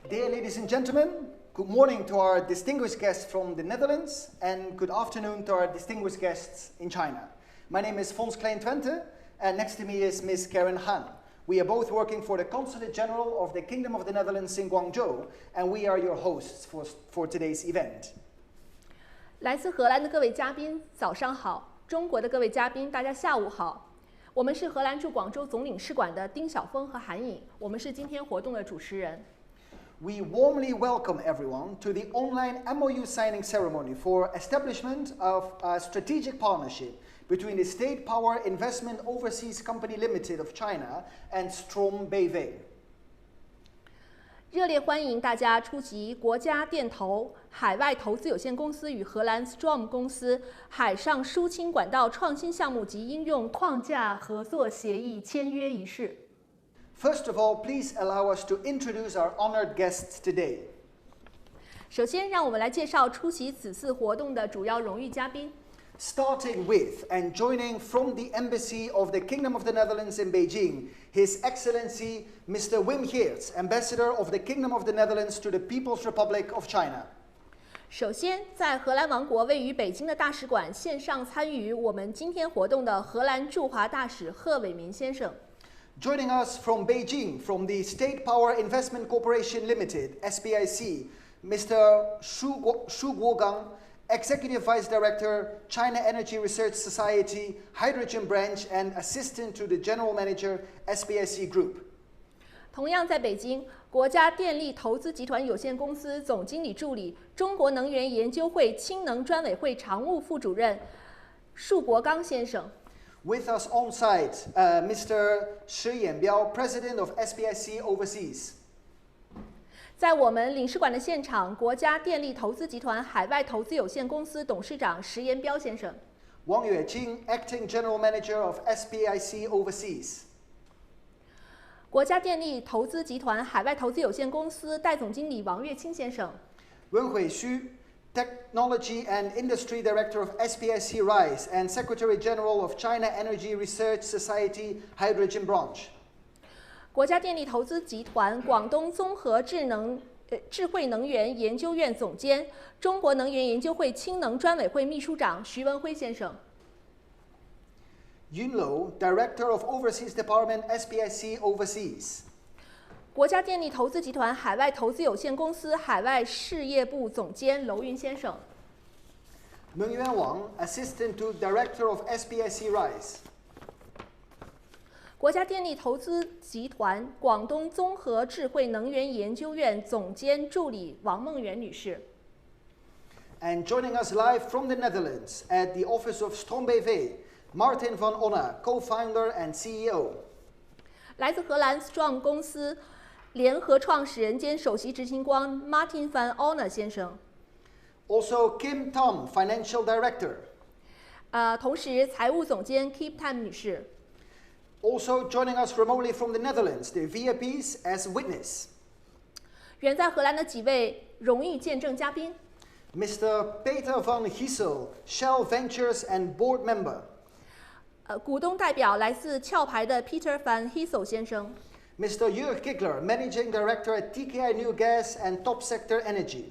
Dear ladies and gentlemen, good morning to our distinguished guests from the Netherlands and good afternoon to our distinguished guests in China. My name is Fons Klein Tuente and next to me is Ms. Karin Han. We are both working for the Consulate General of the Kingdom of the Netherlands in Guangzhou and we are your hosts for today's event. 来自荷兰的各位嘉宾，早上好；中国的各位嘉宾，大家下午好。我们是荷兰驻广州总领事馆的丁晓峰和韩颖，我们是今天活动的主持人。We warmly welcome everyone to the online MoU signing ceremony for establishment of a strategic partnership between the State Power Investment Overseas Company Limited of China and Strohm BV. 热烈欢迎大家出席国家电投海外投资有限公司与荷兰 Strohm 公司海上输氢管道创新项目及应用框架合作协议签约仪式。First of all, please allow us to introduce our honored guests today. 首先，让我们来介绍出席此次活动的主要荣誉嘉宾。Starting with and joining from the Embassy of the Kingdom of the Netherlands in Beijing, His Excellency Mr. Wim Geerts, Ambassador of the Kingdom of the Netherlands to the People's Republic of China. 首先，在荷兰王国位于北京的大使馆线上参与我们今天活动的荷兰驻华大使贺伟民先生。Joining us from Beijing, from the State Power Investment Corporation Limited, SPIC, Mr. Shu Guogang, Executive Vice Director, China Energy Research Society, Hydrogen Branch, and Assistant to the General Manager, SPIC Group. 同样在北京，国家电力投资集团有限公司总经理助理、中国能源研究会氢能专委会常务副主任束国刚先生。With us on site, Mr. Shi Yanbiao, President of SPIC Overseas. 在我们领事馆的现场，国家电力投资集团海外投资有限公司董事长石延彪先生。Wang Yueqing, Acting General Manager of SPIC Overseas. 国家电力投资集团海外投资有限公司代总经理王跃清先生。Wenhui, Technology and Industry Director of SPIC RISE and Secretary General of China Energy Research Society Hydrogen Branch. 国家电力投资集团广东综合智慧能源研究院总监、中国能源研究会氢能专委会秘书长徐文辉先生。Yun Lo, Director of Overseas Department, SPIC Overseas. 国家电力投资集团海外投资有限公司海外事业部总监娄云先生。Mengyuan Wang, Assistant to Director of SPIC RISE. 国家电力投资集团广东综合智慧能源研究院总监助理王梦圆女士。And joining us live from the Netherlands at the office of Strohm BV, Martin van Onna, co-founder and CEO. 来自荷兰 Strohm 公司联合创始人兼首席执行官 Martin van Onna 先生。Also Kim Tam, Financial Director. 同时财务总监 Kim Tam 女士。Also joining us remotely from the Netherlands, the VIPs as witness. 远在荷兰的几位荣誉见证嘉宾。Mr. Peter van Giesel, Shell Ventures and Board Member. 股东代表来自壳牌的 Peter van Giesel 先生。Mr. Yueqing, Managing Director at TKI New Gas and Top Sector Energy.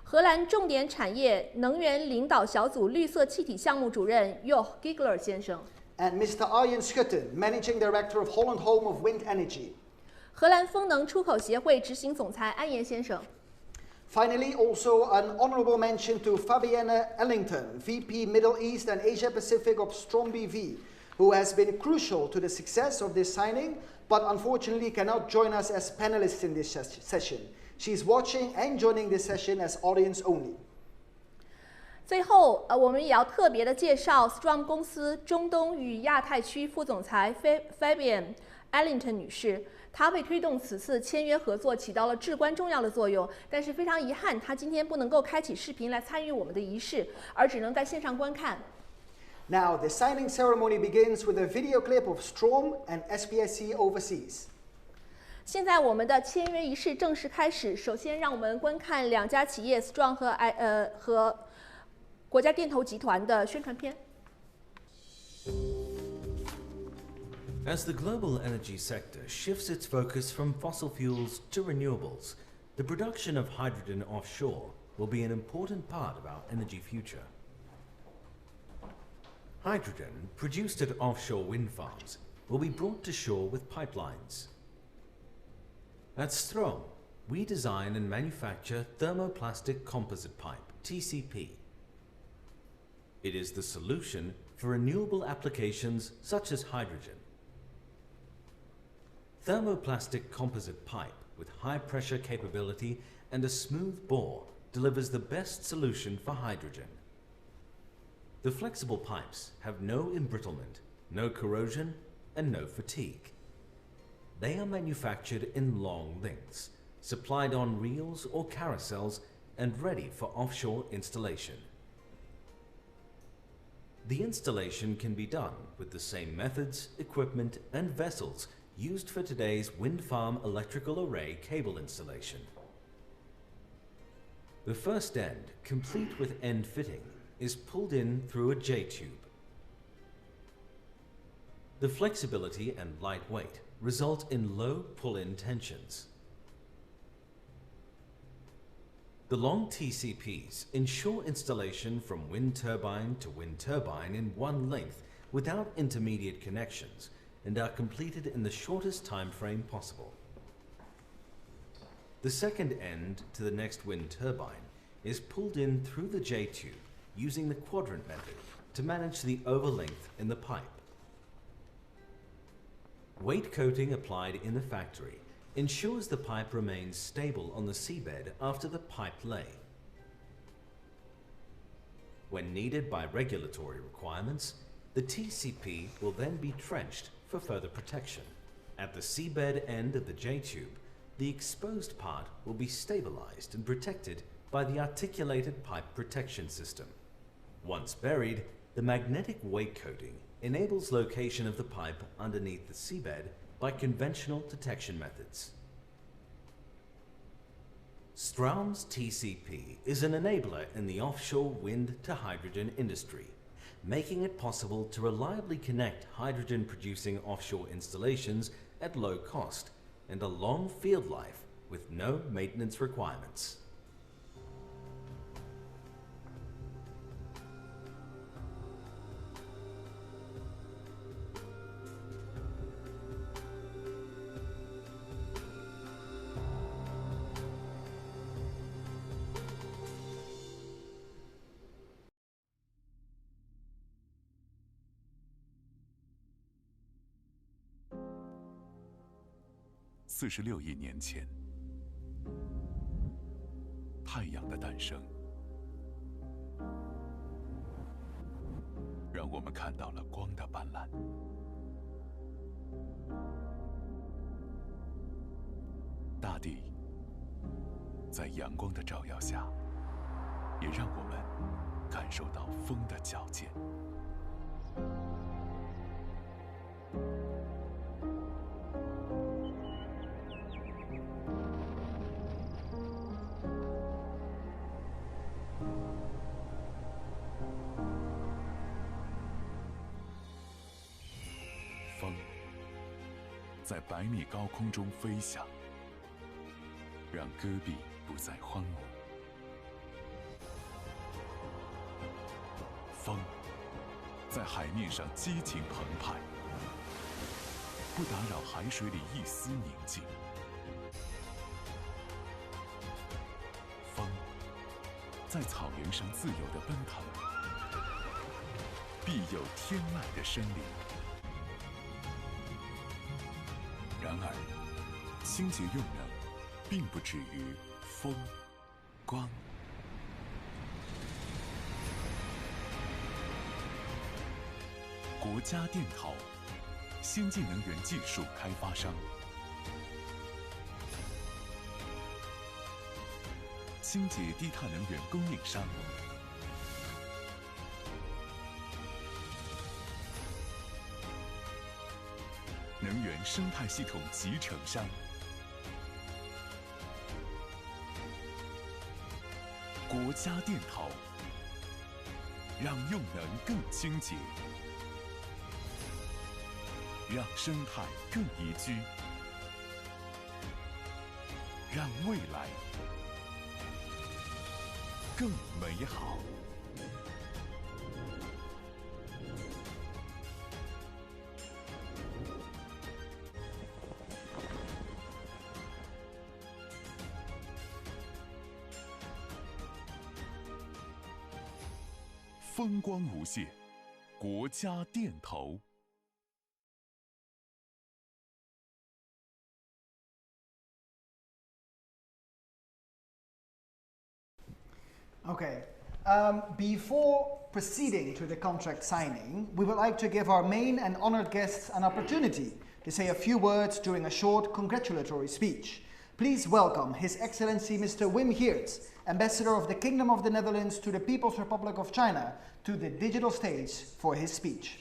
荷兰重点产业能源领导小组绿色气体项目主任 Yueqing 先生。And Mr. Arjen Schutten, Managing Director of Holland Home of Wind Energy. 荷兰风能出口协会执行总裁安岩先生。Finally, also an honorable mention to Fabienne Ellington, VP Middle East and Asia Pacific of Strohm BV, who has been crucial to the success of this signing, but unfortunately cannot join us as panelists in this session. She's watching and joining this session as audience only. 最后，我们也要特别的介绍 Strohm 公司中东与亚太区副总裁 Fabienne Ellington 女士。她为推动此次签约合作起到了至关重要的作用，但是非常遗憾，她今天不能够开启视频来参与我们的仪式，而只能在线上观看。Now, the signing ceremony begins with a video clip of Strohm and SPIC Overseas. 现在我们的签约仪式正式开始。首先，让我们观看两家企业 Strohm 和国家电投集团的宣传片。As the global energy sector shifts its focus from fossil fuels to renewables, The production of hydrogen offshore will be an important part of our energy future. Hydrogen produced at offshore wind farms will be brought to shore with pipelines. At Strohm, we design and manufacture Thermoplastic Composite pipe, TCP. It is the solution for renewable applications such as hydrogen. Thermoplastic composite pipe with high pressure capability and a smooth bore delivers the best solution for hydrogen. The flexible pipes have no embrittlement, no corrosion, and no fatigue. They are manufactured in long lengths, supplied on reels or carousels, and ready for offshore installation. The installation can be done with the same methods, equipment, and vessels used for today's wind farm electrical array cable installation. The first end, complete with end fitting, is pulled in through a J-tube. The flexibility and lightweight result in low pull-in tensions. The long TCPs ensure installation from wind turbine to wind turbine in one length without intermediate connections and are completed in the shortest time frame possible. The second end to the next wind turbine is pulled in through the J-tube using the quadrant method to manage the overlength in the pipe. Weight coating applied in the factory ensures the pipe remains stable on the seabed after the pipe lay. When needed by regulatory requirements, the TCP will then be trenched for further protection. At the seabed end of the J-tube, the exposed part will be stabilized and protected by the articulated pipe protection system. Once buried, the magnetic weight coating enables location of the pipe underneath the seabed by conventional detection methods. Strohm's TCP is an enabler in the offshore wind to hydrogen industry, making it possible to reliably connect hydrogen-producing offshore installations at low cost and a long field life with no maintenance requirements.46亿年前，太阳的诞生，让我们看到了光的斑斓。大地在阳光的照耀下，也让我们感受到风的矫健。风在100米高空中飞翔，让戈壁不再荒芜。风在海面上激情澎湃，不打扰海水里一丝宁静。风在草原上自由地奔腾，必有天籁的生灵。然而，清洁用能并不止于风、光。国家电投，先进能源技术开发商，清洁低碳能源供应商，能源生态系统集成商，国家电投，让用能更清洁，让生态更宜居。让未来更美好。风光无限，国家电投。Okay. Before proceeding to the contract signing, we would like to give our main and honored guests an opportunity to say a few words during a short congratulatory speech. Please welcome His Excellency Mr. Wim Geerts, Ambassador of the Kingdom of the Netherlands to the People's Republic of China, to the digital stage for his speech.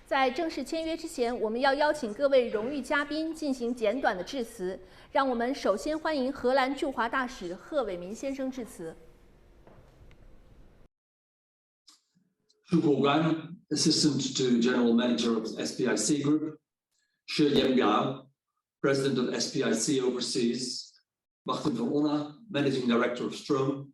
在正式签约之前，我们要邀请各位荣誉嘉宾进行简短的致辞。让我们首先欢迎荷兰驻华大使贺伟民先生致辞。Zhu Guoguan, Assistant to General Manager of SPIC Group, Shi Yanbiao, President of SPIC Overseas, Martin van Onna, Managing Director of Strohm,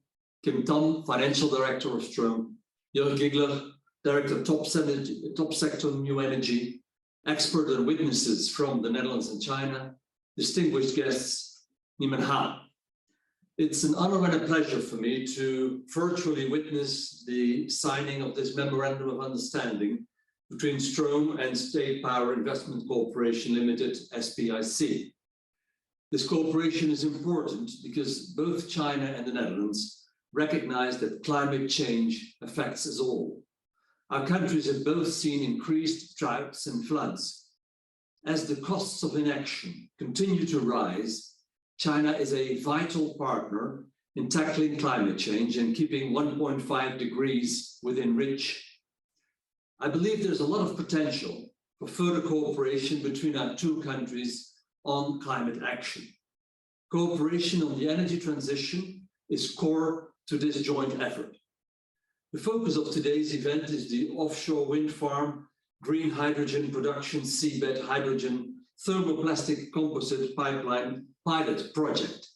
Kim Tam, Financial Director of Strohm, Jörg Gigler, Director of Top Sector New Energy, expert and witnesses from the Netherlands and China, distinguished guests, Karin Han. It's an honor and a pleasure for me to virtually witness the signing of this Memorandum of Understanding between Strohm and State Power Investment Corporation Limited, SPIC. This cooperation is important because both China and the Netherlands recognize that climate change affects us all. Our countries have both seen increased droughts and floods. As the costs of inaction continue to rise, China is a vital partner in tackling climate change and keeping 1.5 degrees within reach. I believe there's a lot of potential for further cooperation between our two countries on climate action. Cooperation on the energy transition is core to this joint effort. The focus of today's event is the offshore wind farm, green hydrogen production, seabed hydrogen, thermoplastic composite pipeline pilot project.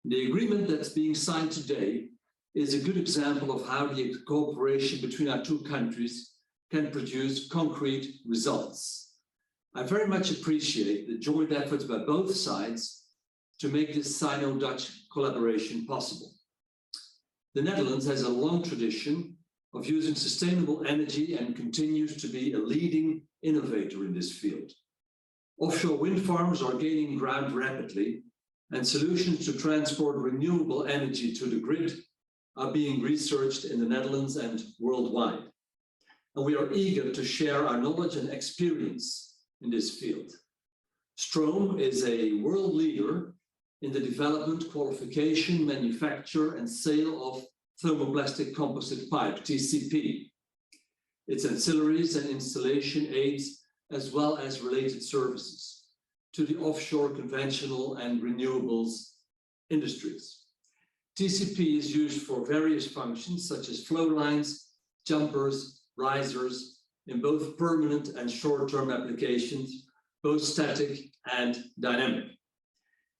The agreement that's being signed today is a good example of how the cooperation between our two countries can produce concrete results. I very much appreciate the joint efforts by both sides to make this Sino-Dutch collaboration possible. The Netherlands has a long tradition of using sustainable energy and continues to be a leading innovator in this field. Offshore wind farms are gaining ground rapidly, and solutions to transport renewable energy to the grid are being researched in the Netherlands and worldwide. And we are eager to share our knowledge and experience in this field. Strohm is a world leader in the development, qualification, manufacture, and sale of thermoplastic composite pipe, TCP. Its ancillaries and installation aids, as well as related services to the offshore conventional and renewables industries. TCP is used for various functions such as flow lines, jumpers, risers in both permanent and short-term applications, both static and dynamic.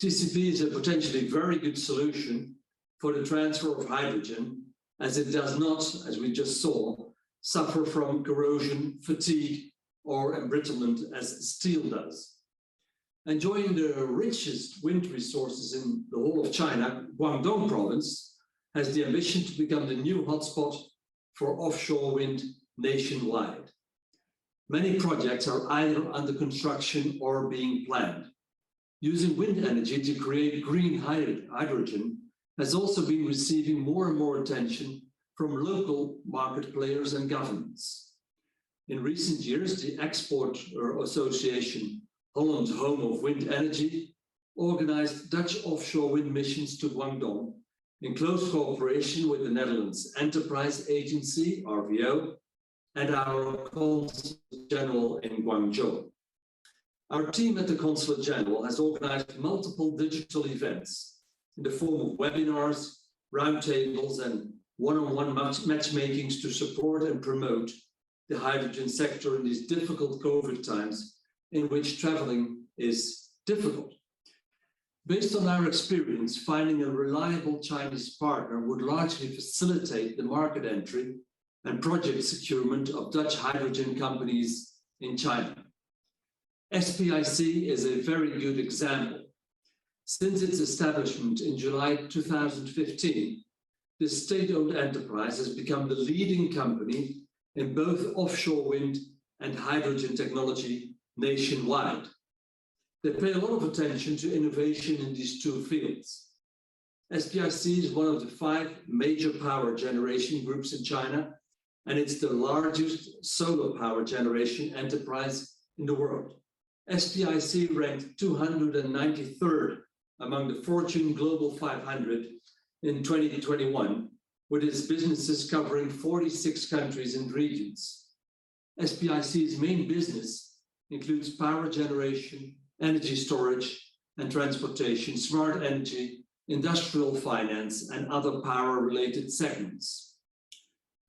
TCP is a potentially very good solution for the transfer of hydrogen, as it does not, as we just saw, suffer from corrosion, fatigue, or embrittlement as steel does. Enjoying the richest wind resources in the whole of China, Guangdong province has the ambition to become the new hotspot for offshore wind nationwide. Many projects are either under construction or being planned. Using wind energy to create green hydrogen has also been receiving more and more attention from local market players and governments. In recent years, the Export Association, Holland's Home of Wind Energy, organized Dutch offshore wind missions to Guangdong in close cooperation with the Netherlands Enterprise Agency, RVO, and our Consulate General in Guangzhou. Our team at the Consulate General has organized multiple digital events in the form of webinars, roundtables, and one-on-one matchmakings to support and promote the hydrogen sector in these difficult COVID times in which traveling is difficult. Based on our experience, finding a reliable Chinese partner would largely facilitate the market entry and project securement of Dutch hydrogen companies in China. SPIC is a very good example. Since its establishment in July 2015, this state-owned enterprise has become the leading company in both offshore wind and hydrogen technology nationwide. They pay a lot of attention to innovation in these two fields. SPIC is one of the 5 major power generation groups in China, and it's the largest solar power generation enterprise in the world. SPIC ranked 293rd among the Fortune Global 500 in 2021, with its businesses covering 46 countries and regions. SPIC's main business includes power generation, energy storage and transportation, smart energy, industrial finance, and other power-related segments.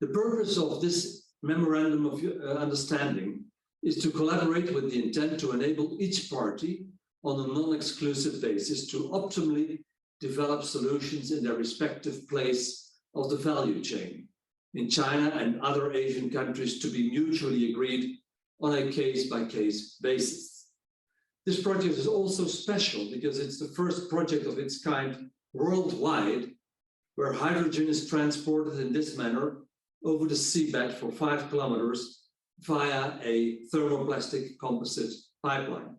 The purpose of this memorandum of understanding is to collaborate with the intent to enable each party on a non-exclusive basis to optimally develop solutions in their respective place of the value chain in China and other Asian countries to be mutually agreed on a case-by-case basis. This project is also special because it's the first project of its kind worldwide where hydrogen is transported in this manner over the seabed for 5 kilometers via a thermoplastic composite pipeline.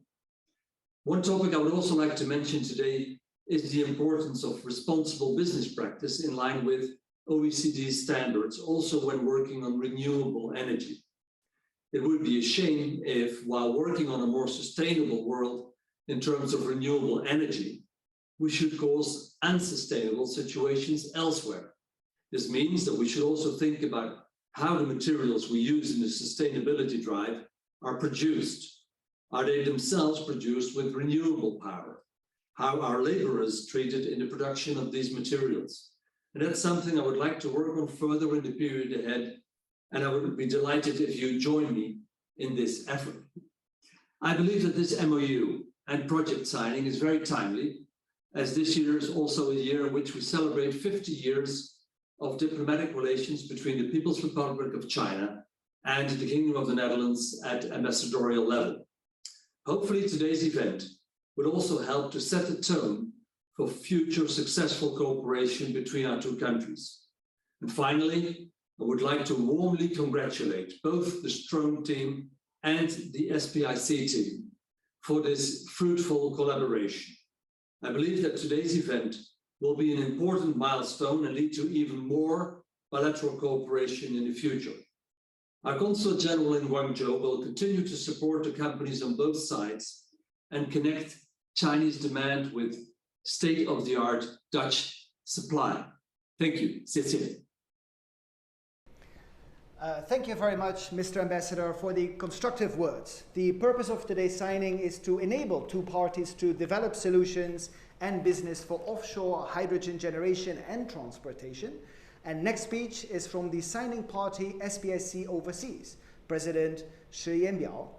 One topic I would also like to mention today is the importance of responsible business practice in line with OECD standards, also when working on renewable energy. It would be a shame if, while working on a more sustainable world in terms of renewable energy, we should cause unsustainable situations elsewhere. This means that we should also think about how the materials we use in the sustainability drive are produced. Are they themselves produced with renewable power? How are laborers treated in the production of these materials? And that's something I would like to work on further in the period ahead, and I would be delighted if you join me in this effort. I believe that this MoU and project signing is very timely, as this year is also a year in which we celebrate 50 years of diplomatic relations between the People's Republic of China and the Kingdom of the Netherlands at ambassadorial level. Hopefully today's event will also help to set the tone for future successful cooperation between our 2 countries. And finally, I would like to warmly congratulate both the Strohm team and the SPIC team for this fruitful collaboration. I believe that today's event will be an important milestone and lead to even more bilateral cooperation in the future. Our Consulate General in Guangzhou will continue to support the companies on both sides and connect Chinese demand with state-of-the-art Dutch supply. Thank you. 谢谢. Thank you very much, Mr. Ambassador, for the constructive words. The purpose of today's signing is to enable 2 parties to develop solutions and business for offshore hydrogen generation and transportation. And next speech is from the signing party SPIC Overseas, President Yanbiao Shi.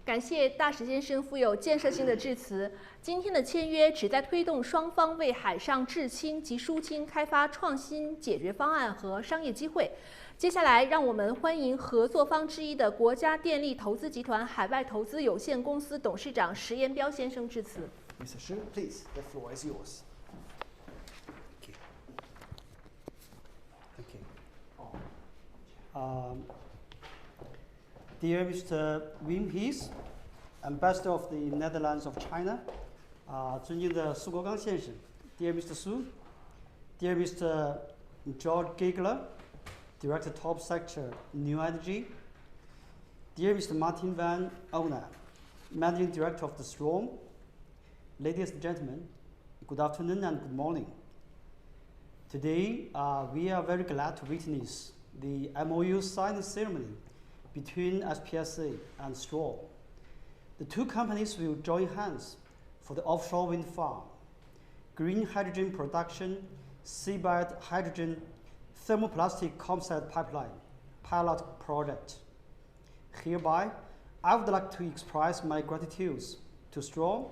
感谢大使先生富有建设性的致辞。今天的签约旨在推动双方为海上制氢及输氢开发创新解决方案和商业机会。接下来，让我们欢迎合作方之一的国家电力投资集团海外投资有限公司董事长石延彪先生致辞。Mr. Shi, please, the floor is yours. Thank you. Dear Mr. Wenhui, Ambassador of the Netherlands of China, 尊敬的苏国刚先生 Dear Mr. Su, Dear Mr. George Giegler, Director Top Sector New Energy, Dear Mr. Martin van Ona, Managing Director of the Strohm, ladies and gentlemen, good afternoon and good morning. Today, we are very glad to witness the MoU signing ceremony between SPIC and Strohm. The 2 companies will join hands for the offshore wind farm, green hydrogen production, seabed hydrogen, thermoplastic composite pipeline pilot project. Hereby, I would like to express my gratitude to Strohm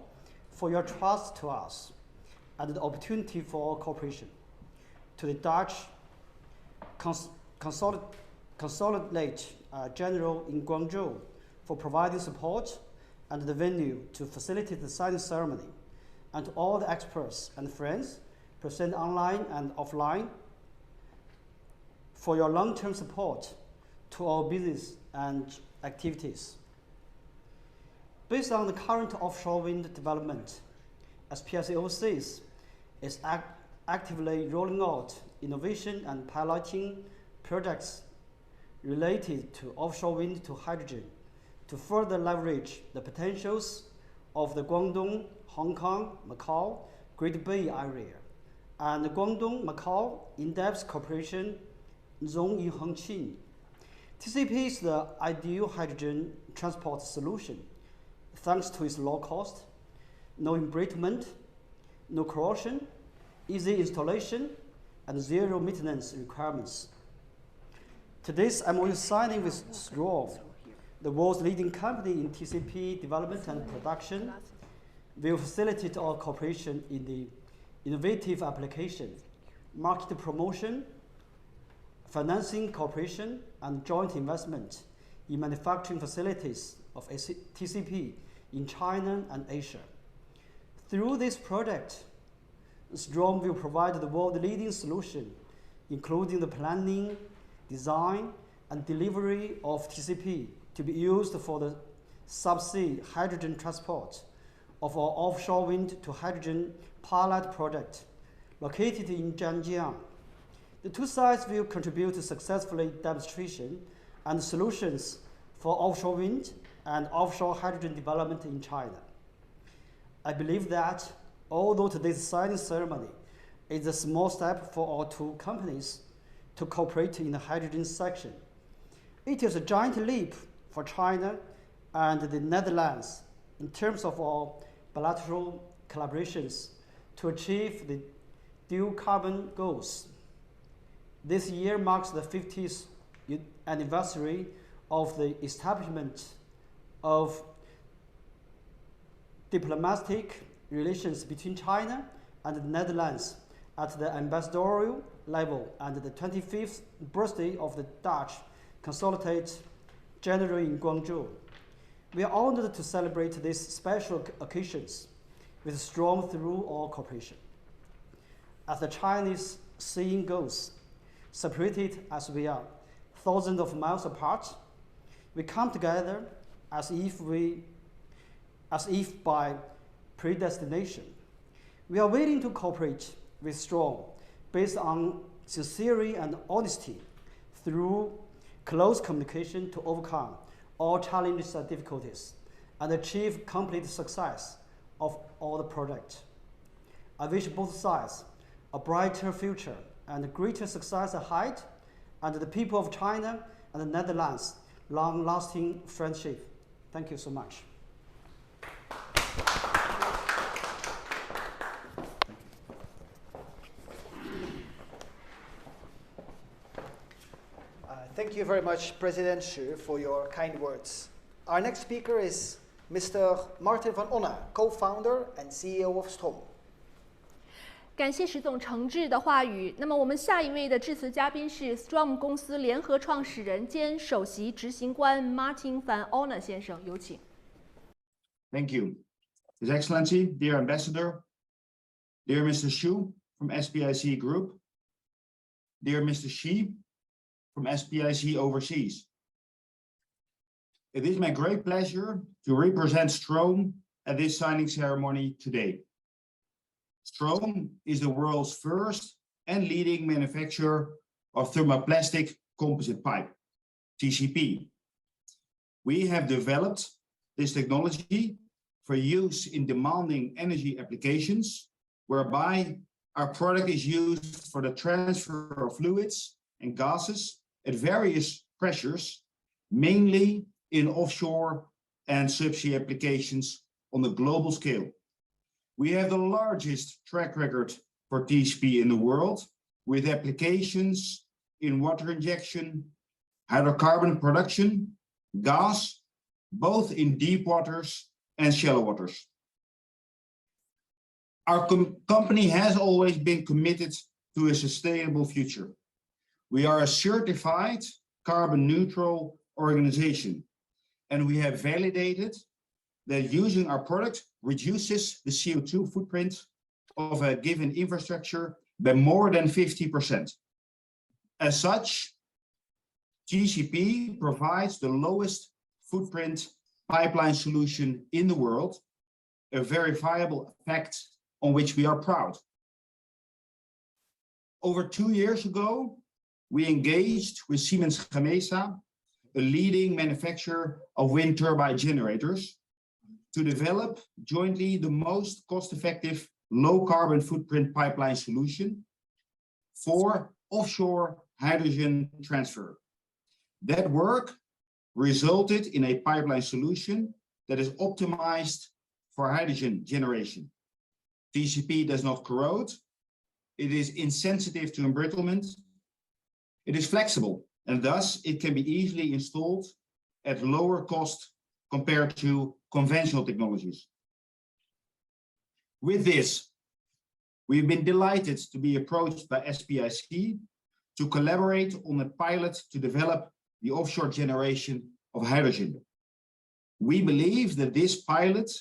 for your trust to us and the opportunity for cooperation. To the Dutch Consulate General in Guangzhou for providing support and the venue to facilitate the signing ceremony, and to all the experts and friends present online and offline for your long-term support to our business and activities. Based on the current offshore wind development, SPIC Overseas is actively rolling out innovation and piloting projects related to offshore wind to hydrogen to further leverage the potentials of the Guangdong, Hong Kong, Macau, Great Bay Area, and the Guangdong-Macau in-depth cooperation zone in Hengqin. TCP is the ideal hydrogen transport solution thanks to its low cost, no embrittlement, no corrosion, easy installation, and zero maintenance requirements. Today's MoU signing with Strohm, the world's leading company in TCP development and production, will facilitate our cooperation in the innovative application, market promotion, financing cooperation, and joint investment in manufacturing facilities of TCP in China and Asia. Through this project, Strohm will provide the world leading solution, including the planning, design, and delivery of TCP to be used for the subsea hydrogen transport of our offshore wind to hydrogen pilot project located in Zhanjiang. The two sides will contribute to successfully demonstration and solutions for offshore wind and offshore hydrogen development in China. I believe that although today's signing ceremony is a small step for our two companies to cooperate in the hydrogen section, it is a giant leap for China and the Netherlands in terms of our bilateral collaborations to achieve the dual carbon goals. This year marks the 50th anniversary of the establishment of diplomatic relations between China and the Netherlands at the ambassadorial level, and the 25th birthday of the Dutch Consulate General in Guangzhou. We are honored to celebrate these special occasions with Strohm through our cooperation. As the Chinese saying goes, separated as we are, thousands of miles apart, we come together as if by predestination. We are willing to cooperate with Strohm based on sincerity and honesty through close communication to overcome all challenges and difficulties and achieve complete success of all the project. I wish both sides a brighter future and greater success ahead, and the people of China and the Netherlands long-lasting friendship. Thank you so much. Thank you very much, President Shi, for your kind words. Our next speaker is Mr. Martin van Onna, co-founder and CEO of Strohm. 感谢石总诚挚的话语。那么我们下一位的致辞嘉宾是 Strohm 公司联合创始人兼首席执行官 Martin van Onna 先生，有请。Thank you. His Excellency, dear Ambassador, dear Mr. Xu from SPIC Group, dear Mr. Shi from SPIC Overseas. It is my great pleasure to represent Strohm at this signing ceremony today. Strohm is the world's first and leading manufacturer of thermoplastic composite pipe, TCP. We have developed this technology for use in demanding energy applications, whereby our product is used for the transfer of fluids and gases at various pressures, mainly in offshore and subsea applications on a global scale. We have the largest track record for TCP in the world, with applications in water injection, hydrocarbon production, gas, both in deep waters and shallow waters. Our company has always been committed to a sustainable future. We are a certified carbon neutral organization, and we have validated that using our product reduces the CO2 footprint of a given infrastructure by more than 50%. As such, GCP provides the lowest footprint pipeline solution in the world, a verifiable fact on which we are proud. Over 2 years ago, we engaged with Siemens Gamesa, a leading manufacturer of wind turbine generators, to develop jointly the most cost-effective low carbon footprint pipeline solution for offshore hydrogen transfer. That work resulted in a pipeline solution that is optimized for hydrogen generation. TCP does not corrode, it is insensitive to embrittlement, it is flexible, and thus it can be easily installed at lower cost compared to conventional technologies. With this, we've been delighted to be approached by SPIC to collaborate on a pilot to develop the offshore generation of hydrogen. We believe that this pilot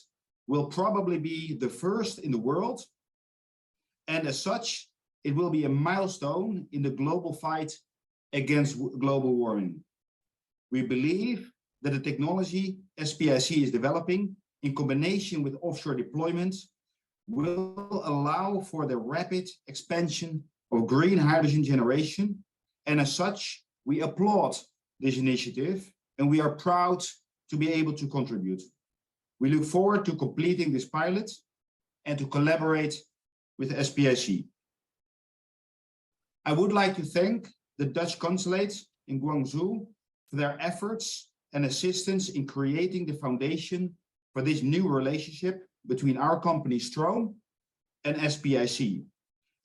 will probably be the first in the world, and as such, it will be a milestone in the global fight against global warming. We believe that the technology SPIC is developing in combination with offshore deployments will allow for the rapid expansion of green hydrogen generation, and as such, we applaud this initiative and we are proud to be able to contribute. We look forward to completing this pilot and to collaborate with SPIC. I would like to thank the Dutch Consulate in Guangzhou for their efforts and assistance in creating the foundation for this new relationship between our company Strohm and SPIC.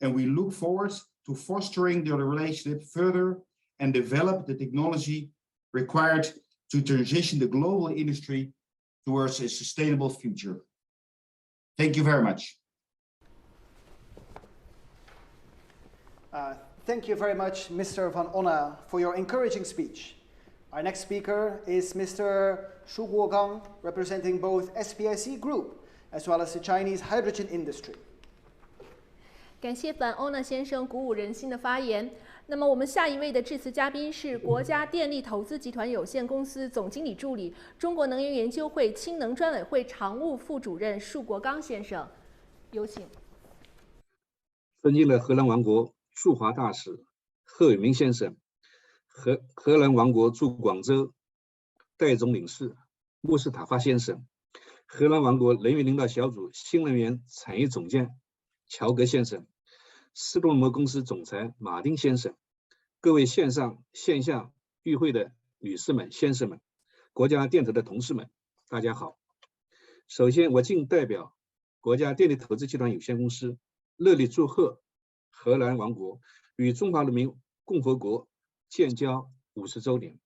And we look forward to fostering the relationship further and develop the technology required to transition the global industry towards a sustainable future. Thank you very much. Thank you very much, Mr. Van Onna, for your encouraging speech. Our next speaker is Mr. Shu Guogang, representing both SPIC Group as well as the Chinese hydrogen industry. 感谢范欧纳先生鼓舞人心的发言。那么我们下一位的致辞嘉宾是国家电力投资集团有限公司总经理助理、中国能源研究会氢能专委会常务副主任束国刚先生，有请。尊敬的荷兰王国驻华大使贺伟明先生，荷兰王国驻广州代总领事穆斯塔法先生，荷兰王国能源领导小组新能源产业总监乔格先生，斯多摩公司总裁马丁先生，各位线上线下与会的女士们、先生们，国家电投的同事们，大家好。首先，我谨代表国家电力投资集团有限公司热烈祝贺荷兰王国与中华人民共和国建交50周年。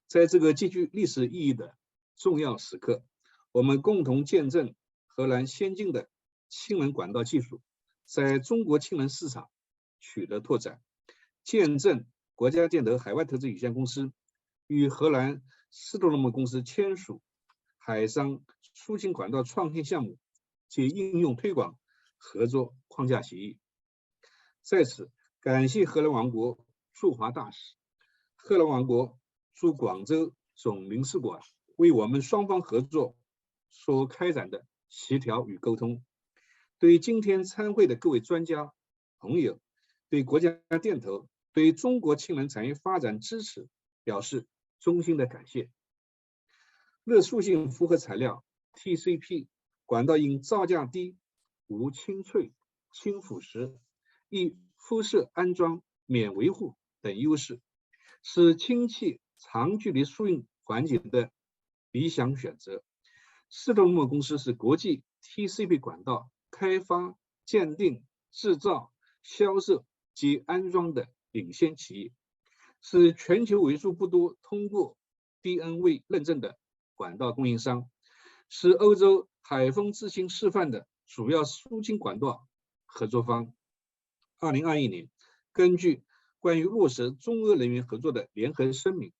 在这个极具历史意义的重要时刻，我们共同见证荷兰先进的氢能管道技术在中国氢能市场取得拓展，见证国家电投海外投资有限公司与荷兰斯多摩公司签署海上输氢管道创新项目及应用推广合作框架协议。在此，感谢荷兰王国驻华大使、荷兰王国驻广州总领事馆为我们双方合作所开展的协调与沟通。对今天参会的各位专家朋友，对国家电投对中国氢能产业发展支持表示衷心的感谢。热塑性复合材料 TCP 管道因造价低、无清脆、轻腐蚀、易辐射安装、免维护等优势，是氢气长距离输运环节的理想选择。斯多摩公司是国际 TCP 管道开发、鉴定、制造、销售及安装的领先企业，是全球为数不多通过 DNV 认证的管道供应商，是欧洲海风之星示范的主要输进管道合作方。2021年，根据关于落实中俄能源合作的联合声明，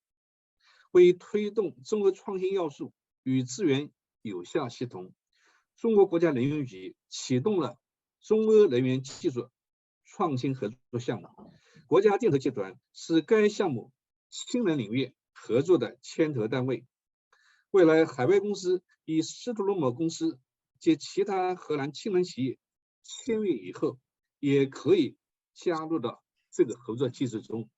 为推动中俄创新要素与资源有效协同，中国国家能源局启动了中俄能源技术创新合作项目。国家电投集团是该项目氢能领域合作的牵头单位。未来，海外公司与斯托罗姆公司及其他荷兰氢能企业签约以后，也可以加入到这个合作机制中。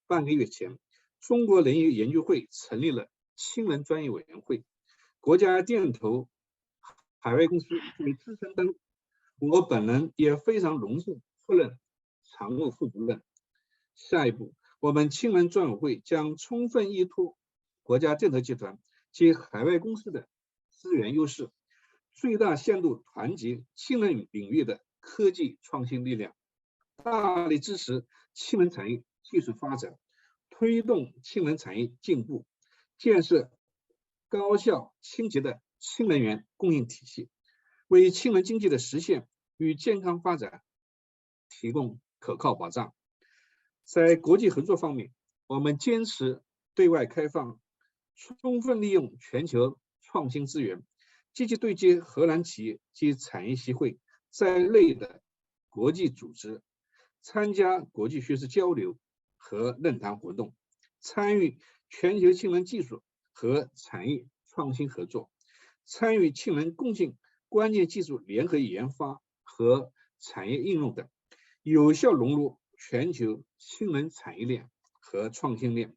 半个月前，中国能源研究会成立了氢能专业委员会，国家电投海外公司为资深单位，我本人也非常荣幸出任常务副主任。下一步，我们氢能专委会将充分依托国家电投集团及海外公司的资源优势，最大限度团结氢能领域的科技创新力量，大力支持氢能产业技术发展，推动氢能产业进步，建设高效清洁的氢能源供应体系，为氢能经济的实现与健康发展提供可靠保障。在国际合作方面，我们坚持对外开放，充分利用全球创新资源，积极对接荷兰企业及产业协会在内的国际组织，参加国际学术交流和论坛活动，参与全球氢能技术和产业创新合作，参与氢能共性关键技术联合研发和产业应用等，有效融入全球氢能产业链和创新链。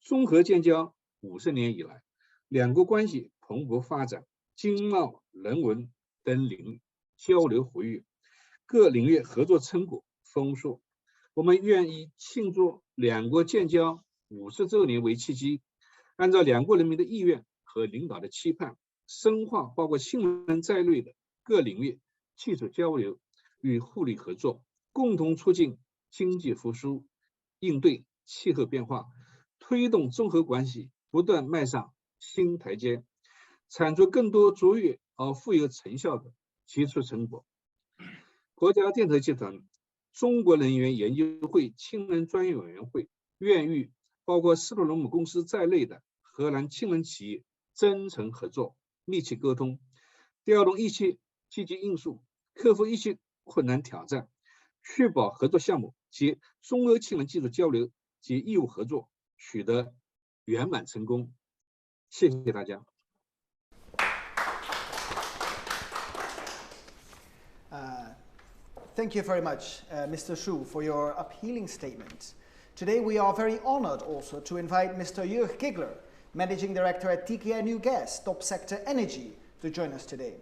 中荷建交50年以来，两国关系蓬勃发展，经贸、人文等领域交流活跃，各领域合作成果丰硕。我们愿以庆祝两国建交50周年为契机，按照两国人民的意愿和领导的期盼，深化包括氢能在内的各领域技术交流与互利合作，共同促进经济复苏，应对气候变化，推动中荷关系不断迈上新台阶，产出更多卓越而富有成效的杰出成果。国家电投集团、中国能源研究会氢能专业委员会愿与包括斯托罗姆公司在内的荷兰氢能企业真诚合作，密切沟通，调动一切积极因素，克服一切困难挑战，确保合作项目及中俄氢能技术交流及业务合作取得圆满成功。谢谢大家。Thank you very much, Mr. Shu, for your appealing statement. Today we are very honored also to invite Mr. Jörg Gigler, Managing Director at TKI New Gas, Top Sector Energy, to join us today.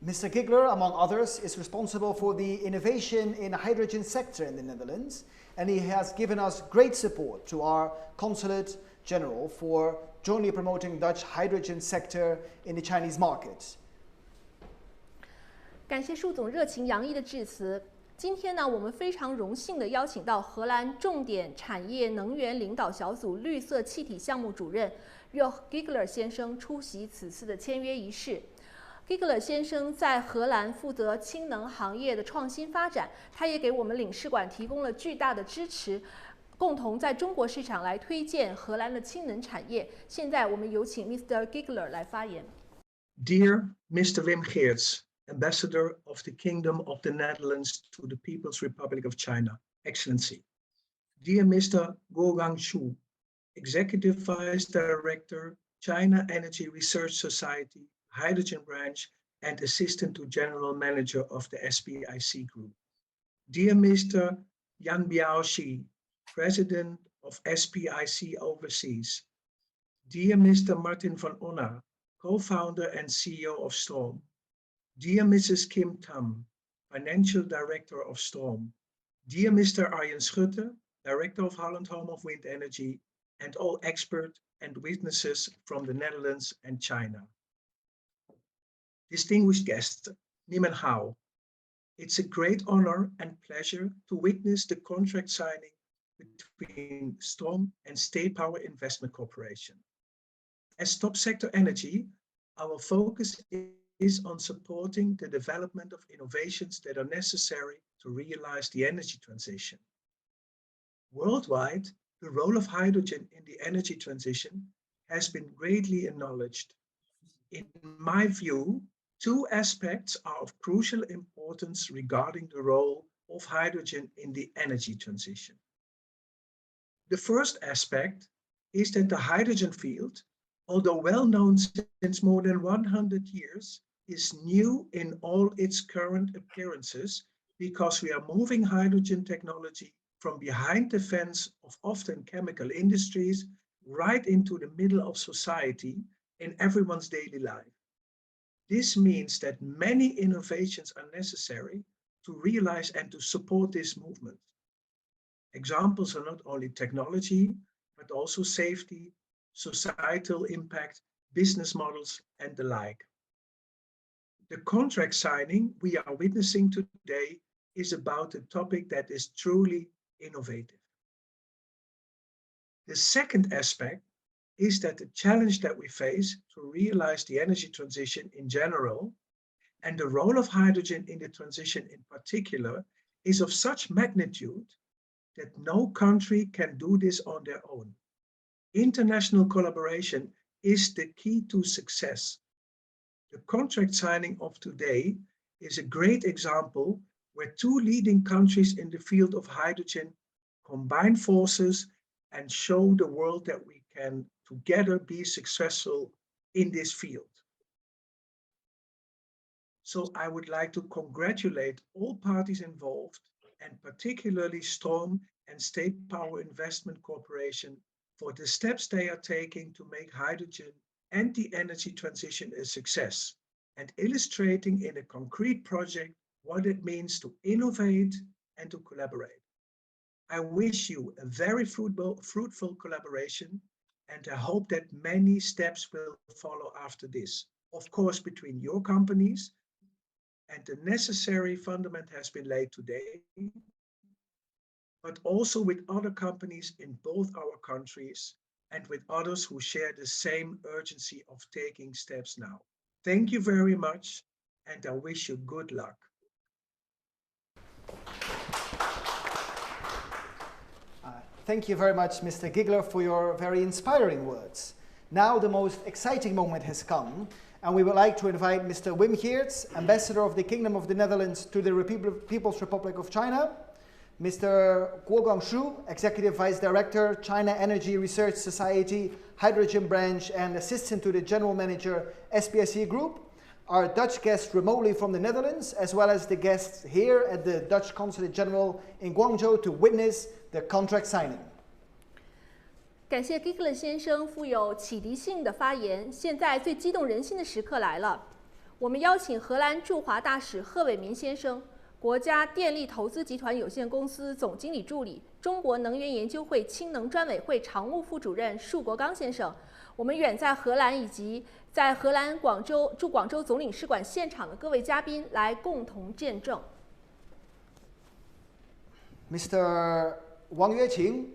Mr. Gigler, among others, is responsible for the innovation in the hydrogen sector in the Netherlands, and he has given us great support to our Consulate General for jointly promoting Dutch hydrogen sector in the Chinese market. 感谢舒总热情洋溢的致辞。今天呢，我们非常荣幸地邀请到荷兰重点产业能源领导小组绿色气体项目主任 Jörg Gigler 先生出席此次的签约仪式。Gigler 先生在荷兰负责氢能行业的创新发展，他也给我们领事馆提供了巨大的支持，共同在中国市场来推荐荷兰的氢能产业。现在我们有请 Mr. Gigler 来发言。Dear Mr. Wim Geerts, Ambassador of the Kingdom of the Netherlands to the People's Republic of China, Excellency. Dear Mr. Guangzhou, Executive Vice Director, China Energy Research Society, Hydrogen Branch, and Assistant to General Manager of the SPIC Group. Dear Mr. Yanbiao Shi, President of SPIC Overseas. Dear Mr. Martin van Onna, Co-founder and CEO of Strohm. Dear Mrs. Kim Tam, Financial Director of Strohm. Dear Mr. Arjen Schutte, Director of Holland Home of Wind Energy, and all experts and witnesses from the Netherlands and China. Distinguished guests, Nimen Hao. It's a great honor and pleasure to witness the contract signing between Strohm and State Power Investment Corporation. As top sector energy, our focus is on supporting the development of innovations that are necessary to realize the energy transition. Worldwide, the role of hydrogen in the energy transition has been greatly acknowledged. In my view, two aspects are of crucial importance regarding the role of hydrogen in the energy transition. The first aspect is that the hydrogen field, although well known since more than 100 years, is new in all its current appearances because we are moving hydrogen technology from behind the fence of often chemical industries right into the middle of society in everyone's daily life. This means that many innovations are necessary to realize and to support this movement. Examples are not only technology, but also safety, societal impact, business models, and the like. The contract signing we are witnessing today is about a topic that is truly innovative. The second aspect is that the challenge that we face to realize the energy transition in general, and the role of hydrogen in the transition in particular, is of such magnitude that no country can do this on their own. International collaboration is the key to success. The contract signing of today is a great example where two leading countries in the field of hydrogen combine forces and show the world that we can together be successful in this field. So I would like to congratulate all parties involved, and particularly Strohm and State Power Investment Corporation for the steps they are taking to make hydrogen and the energy transition a success, and illustrating in a concrete project what it means to innovate and to collaborate. I wish you a very fruitful collaboration, and I hope that many steps will follow after this. Of course, between your companies, and the necessary fundament has been laid today, but also with other companies in both our countries and with others who share the same urgency of taking steps now. Thank you very much, and I wish you good luck. Thank you very much, Mr. Giggler, for your very inspiring words. Now the most exciting moment has come, and we would like to invite Mr. Wim Geerts, Ambassador of the Kingdom of the Netherlands to the People's Republic of China, Mr. Guangzhou, Executive Vice Director, China Energy Research Society, Hydrogen Branch, and Assistant to the General Manager, SPIC Group, our Dutch guests remotely from the Netherlands, as well as the guests here at the Dutch Consulate General in Guangzhou to witness the contract signing. 感谢 Giggler 先生富有启迪性的发言。现在最激动人心的时刻来了，我们邀请荷兰驻华大使贺伟民先生、国家电力投资集团有限公司总经理助理、中国能源研究会氢能专委会常务副主任束国刚先生，我们远在荷兰以及在荷兰驻广州总领事馆现场的各位嘉宾来共同见证。Mr. Wang Yueqing,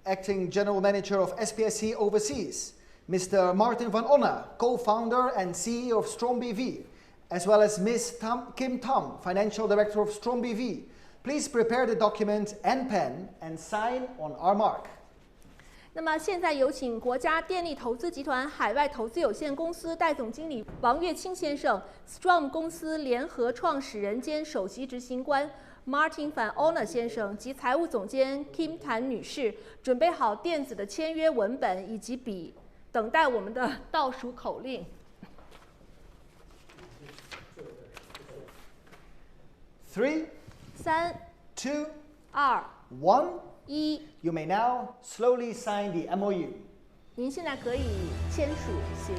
Acting General Manager of SPIC Overseas, Mr. Martin van Onna, Co-founder and CEO of Strohm BV, as well as Ms. Kim Tam, Financial Director of Strohm BV. Please prepare the document and pen and sign on our mark. 那么现在有请国家电力投资集团海外投资有限公司代总经理王跃清先生、Strohm 公司联合创始人兼首席执行官 Martin van Onna 先生及财务总监 Kim Tan 女士准备好电子的签约文本以及笔，等待我们的倒数口令。3, 3、2, 2、 1. 1。You may now slowly sign the MoU. 您现在可以签署协议。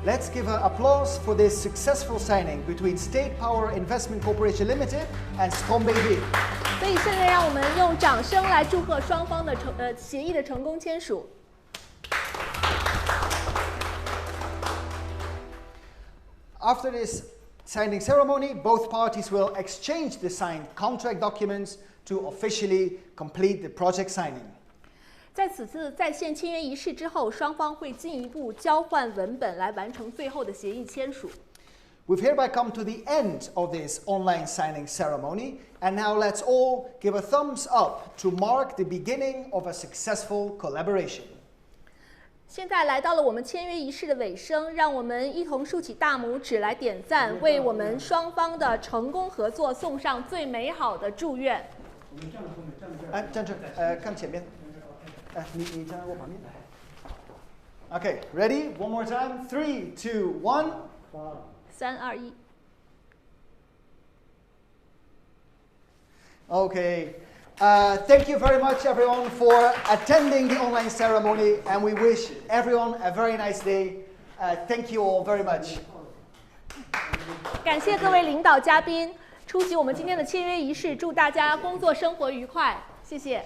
Let's give an applause for this successful signing between State Power Investment Corporation Limited and Strohm BV. 所以现在让我们用掌声来祝贺双方的协议的成功签署。After this signing ceremony, both parties will exchange the signed contract documents to officially complete the project signing. 在此次在线签约仪式之后，双方会进一步交换文本来完成最后的协议签署。We've hereby come to the end of this online signing ceremony, and now let's all give a thumbs up to mark the beginning of a successful collaboration. 现在来到了我们签约仪式的尾声，让我们一同竖起大拇指来点赞，为我们双方的成功合作送上最美好的祝愿。站这，看前面。你站在我旁边。Okay, ready? One more time. 3, 2, 1. 3、2、1。Okay. Thank you very much, everyone, for attending the online ceremony, and we wish everyone a very nice day. Thank you all very much. 感谢各位领导嘉宾出席我们今天的签约仪式，祝大家工作生活愉快，谢谢。